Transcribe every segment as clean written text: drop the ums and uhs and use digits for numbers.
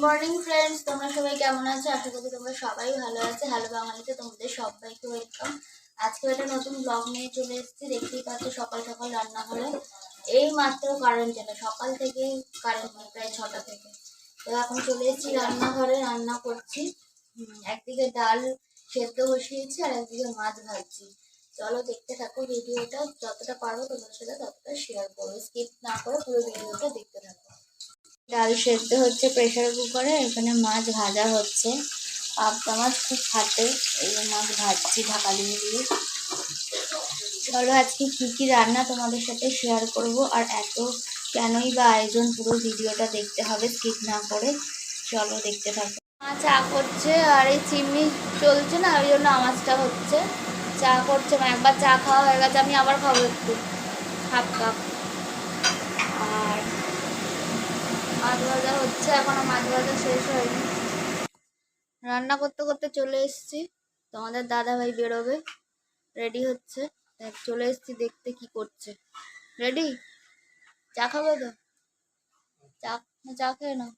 Morning friends, তোমরা সবাই কেমন আছো? আশা করি তোমরা সবাই ভালো আছো। হ্যালো বাঙালিতে তোমাদের সবাইকে ওয়েলকাম। আজকে একটা নতুন ব্লগ নিয়ে চলে এসেছি। দেখতেই পাচ্ছ সকাল সকাল রান্নাঘরে এই মাত্র কারেন্ট এলো। সকাল থেকে কারেন্ট নেই, প্রায় 6টা থেকে। তো এখন চলে এসেছি রান্নাঘরে, রান্না করছি। একদিকে ডাল সেদ্ধ বসিয়েছি আর একদিকে মাছ ভাজছি। চলো দেখতে থাকো ভিডিওটা, যতটা পারবো তোমাদের সাথে ততটা শেয়ার করবো। স্কিপ না করে পুরো ভিডিওটা দেখতে থাকো। ডাল সেদ্ধ হচ্ছে প্রেসার কুকারে, এখানে মাছ ভাজা হচ্ছে। পাবদা মাছ খুব ফাটে, এই মাছ ভাজছি ঢাকা দিয়ে। চলো আজকে কি রান্না তোমাদের সাথে শেয়ার করব, আর এত কেনই বা আয়োজন, পুরো ভিডিওটা দেখতে হবে স্কিপ না করে। চলো দেখতে থাকো। মা চা করছে আর এই চিমনি চলছে না, ওই জন্য আওয়াজটা হচ্ছে। চা করছে, একবার চা খাওয়া হয়ে গেছে, আমি আবার খাবো একটু, হাফ কাপ। আর মাছ ভাজা হচ্ছে, এখনো মাছ ভাজা শেষ হয়নি। রান্না করতে করতে চলে এসেছি, তোমাদের দাদা ভাই বেরোবে, রেডি হচ্ছে। চলে এসেছি দেখতে কি করছে। রেডি? চা খাবে তো? চা খেয়ে নাও।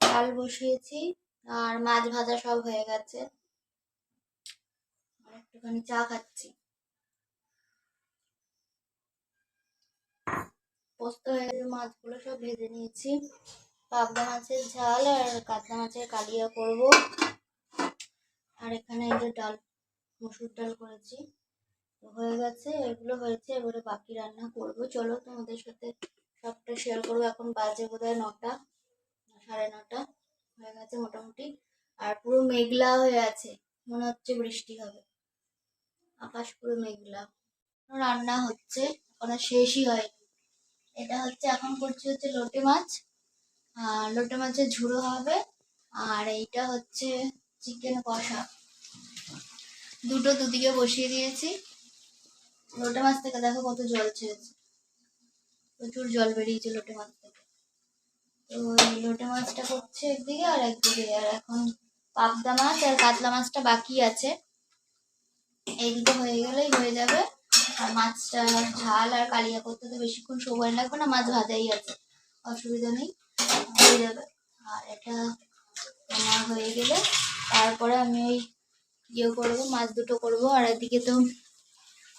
ডাল বসিয়েছি আর মাছ ভাজা সব হয়ে গেছে, একটুখানি চা খাচ্ছি। পোস্ত হয়ে গেছে, মাছগুলো সব ভেজে নিয়েছি। পাবদা মাছের ঝাল আর কাতলা মাছের কালিয়া করব। আর এখানে এই যে ডাল, মসুর ডাল করেছি, হয়ে গেছে। এগুলো হয়েছে, এবারে বাকি রান্না করব। চলো তোমাদের সাথে সবটা শেয়ার করবো। এখন বাজে বোধহয় 9টা, 9:30 হয়ে গেছে মোটামুটি। আর পুরো মেঘলা হয়ে আছে, মনে হচ্ছে বৃষ্টি হবে, আকাশ পুরো মেঘলা। রান্না হচ্ছে, এখনো শেষই হয়নি। এটা হচ্ছে, এখন করছি হচ্ছে লোটে মাছ, আর লোটে মাছের ঝুড়ো হবে। আর এইটা হচ্ছে চিকেন কষা। দুটো দুদিকে বসিয়ে দিয়েছি। লোটে মাছ থেকে দেখো কত জল ছেড়েছে, প্রচুর জল বেরিয়েছে লোটে মাছ থেকে। তো এই লোটে মাছটা করছে একদিকে আর একদিকে। আর এখন পাবদা মাছ আর কাতলা মাছটা বাকি আছে, এই দুটো হয়ে গেলেই হয়ে যাবে। আর মাছটা ঝাল আর কালিয়া করতে তো বেশিক্ষণ সময় লাগবে না, মাছ ভাজাই আছে, অসুবিধা নেই, হয়ে যাবে। আর এটা আমার হয়ে গেলে তারপরে আমি ওই ইয়ে করবো, মাছ দুটো করবো। আর এদিকে তো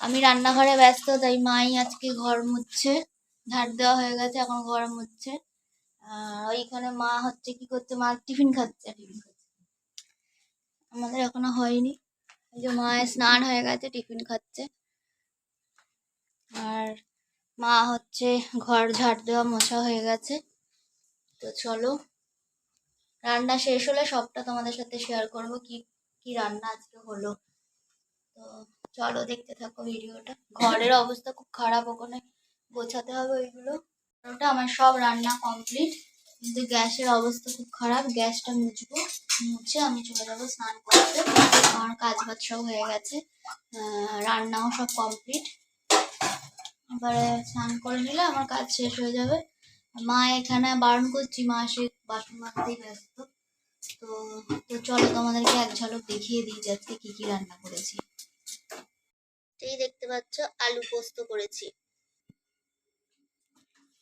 আমি রান্নাঘরে ব্যস্ত, তাই মাই আজকে ঘর মুছছে। ঝাড় দেওয়া হয়ে গেছে, এখন ঘর মুছছে। আর ওইখানে মা হচ্ছে কি করছে, মা টিফিন খাচ্ছে। আমাদের এখনো হয়নি, এই যে মায়ের স্নান হয়ে গেছে, টিফিন খাচ্ছে। আর মা হচ্ছে ঘর ঝাড় দেওয়া মোছা হয়ে গেছে। তো চলো রান্না শেষ হলে সবটা তোমাদের সাথে শেয়ার করব, কি কি রান্না আজকে হলো। তো চলো দেখতে থাকো ভিডিওটা। ঘরের অবস্থা খুব খারাপ, ওখানে গোছাতে হবে ওইগুলো। ওটা আমার সব রান্না কমপ্লিট, কিন্তু গ্যাসের অবস্থা খুব খারাপ। গ্যাসটা মুছবো, মুছে আমি চলে যাবো স্নান করতে। আমার কাজ বাজ সব হয়ে গেছে, রান্নাও সব কমপ্লিট। এবারে স্নান করে নিলে আমার কাজ শেষ হয়ে যাবে। মা এখানে বারণ করছি, মা সে বাসন মাজতেই ব্যস্ত। তো চলো তোমাদেরকে এক ঝলক দেখিয়ে দিই যে আজকে কি কি রান্না করেছি। এই দেখতে পাচ্ছ, আলু পোস্ত করেছি।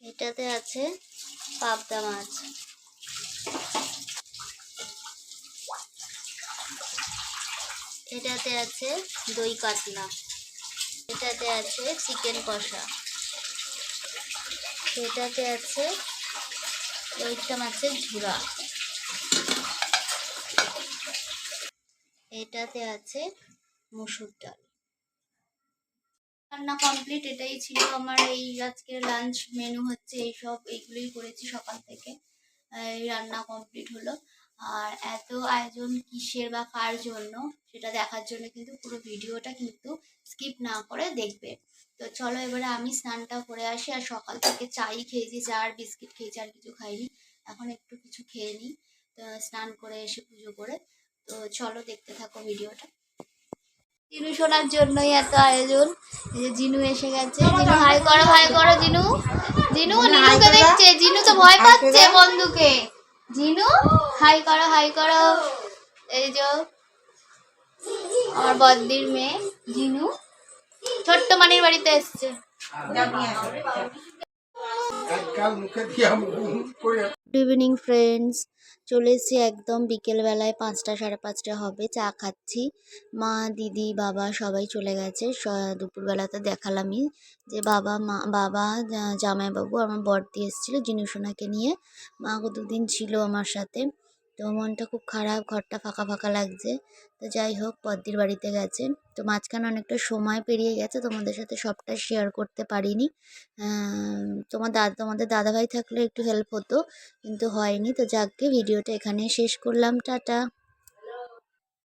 এটাতে আছে পাবদা মাছ, এটাতে আছে দই কাতলা, এটাতে আছে চিকেন কষা, এটাতে আছে লইট্টা মাছের ঝুড়া, এটাতে আছে মসুর ডাল। রান্না কমপ্লিট, এটাই ছিল আমার এই আজকের লাঞ্চ মেনু। হচ্ছে এইগুলোই করেছি সকাল থেকে, এই রান্না কমপ্লিট হলো। আর এত আয়োজন কিসের বা কার জন্য সেটা দেখার জন্য কিন্তু পুরো ভিডিওটা কিন্তু স্কিপ না করে দেখবে। তো চলো এবারে আমি স্নানটা করে আসি। আর সকাল থেকে চাই খেয়েছি, চা আর বিস্কিট খেয়েছি, আর কিছু খাইনি। এখন একটু কিছু খেয়ে নিই, তো স্নান করে এসে পুজো করে। তো চলো দেখতে থাকো ভিডিওটা। জিনু শোনার জন্যই এত আয়োজন। এই যে জিনু এসে গেছে, জিনু হাই করো, হাই করো। জিনু, জিনু নিনুকে দেখছে, জিনু তো ভয় পাচ্ছে বন্ধুকে। জিনু হাই করো, হাই করো। এই যে আমার বদ্দির মেয়ে জিনু ছোট্ট মানির বাড়িতে এসছে। গুড ইভিনিং ফ্রেন্ডস, চলে এসেছি একদম বিকেলবেলায়, 5টা সাড়ে 5টা হবে, চা খাচ্ছি। মা, দিদি, বাবা সবাই চলে গেছে। দুপুরবেলাতে দেখালামই যে বাবা, জামাইবাবু, আমার বড়দি এসেছিলো জিনুসোনাকে নিয়ে। মা দুদিন ছিল আমার সাথে, তো মনটা খুব খারাপ, ঘরটা ফাঁকা ফাঁকা লাগছে। তো যাই হোক, বড়দির বাড়িতে গেছে। তো মাঝখানে অনেকটা সময় পেরিয়ে গেছে, তোমাদের সাথে সবটা শেয়ার করতে পারিনি। তোমাদের দাদাভাই থাকলে একটু হেল্প হতো, কিন্তু হয়নি। তো যাকগে, ভিডিওটা এখানেই শেষ করলাম। টাটা।